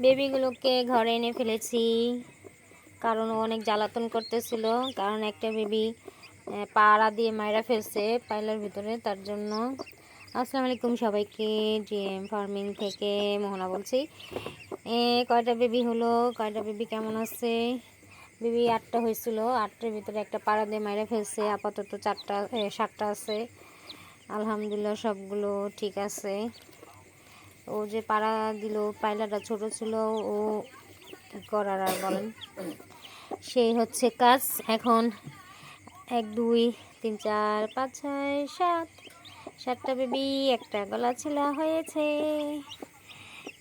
বেবিগুলোকে ঘরে এনে ফেলেছি, কারণ ও অনেক জ্বালাতন করতেছিল। কারণ একটা বেবি পাড়া দিয়ে মাইরা ফেলছে পাইলার ভিতরে, তার জন্য। আসসালামু আলাইকুম সবাইকে, জিএম ফার্মিং থেকে মোহনা বলছি। কয়টা বেবি হলো, কয়টা বেবি কেমন আছে? বেবি 8টা হয়েছিল, 8টার ভিতরে একটা পাড়া দিয়ে মাইরা ফেলছে। আপাতত 7টা আছে। আলহামদুলিল্লাহ সবগুলো ঠিক আছে। ও যে পাড়া দিল, পায়লাটা ছোট ছিল, ও কী করার আর বলেন, সেই হচ্ছে কাজ। এখন 1 2 3 4 5 6 7 7টা বেবি, একটা গলা ছিলা হয়েছে,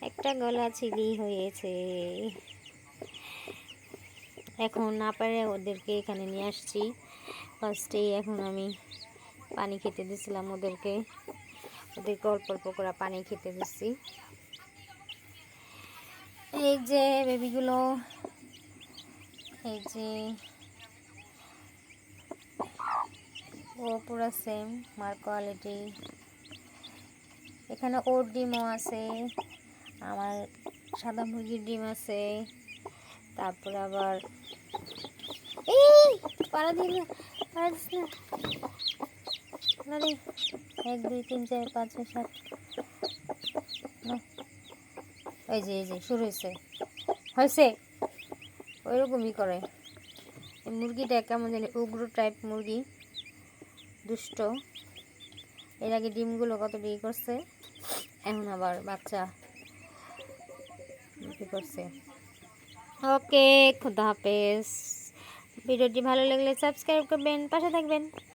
একটা গলা ছিলি হয়েছে। এখন না পারে ওদেরকে এখানে নিয়ে আসছি। ফার্স্টেই এখন আমি পানি খেতে দিয়েছিলাম ওদেরকে অল্প অল্প করে পানি খেতে দিচ্ছি। এই যে বেবিগুলো, এই যে ও পুরো সেম মার কোয়ালিটি। এখানে ওর ডিমও আছে, আমার সাদা মুরগির ডিম আছে। তারপর আবার এই পাড়া দিল, পাড়া দিস না। 1 2 3 4 5 6 7, এই যে শুরু হয়েছে ওইরকমই করে। এই মুরগিটা কেমন জানি উগ্র টাইপ মুরগি, দুষ্ট। এর আগে ডিমগুলো কত বিক্রি করছে, এখন আবার বাচ্চা বিক্রি করছে। ওকে, খুদা হাফেজ। ভিডিওটি ভালো লাগলে সাবস্ক্রাইব করবেন, পাশে থাকবেন।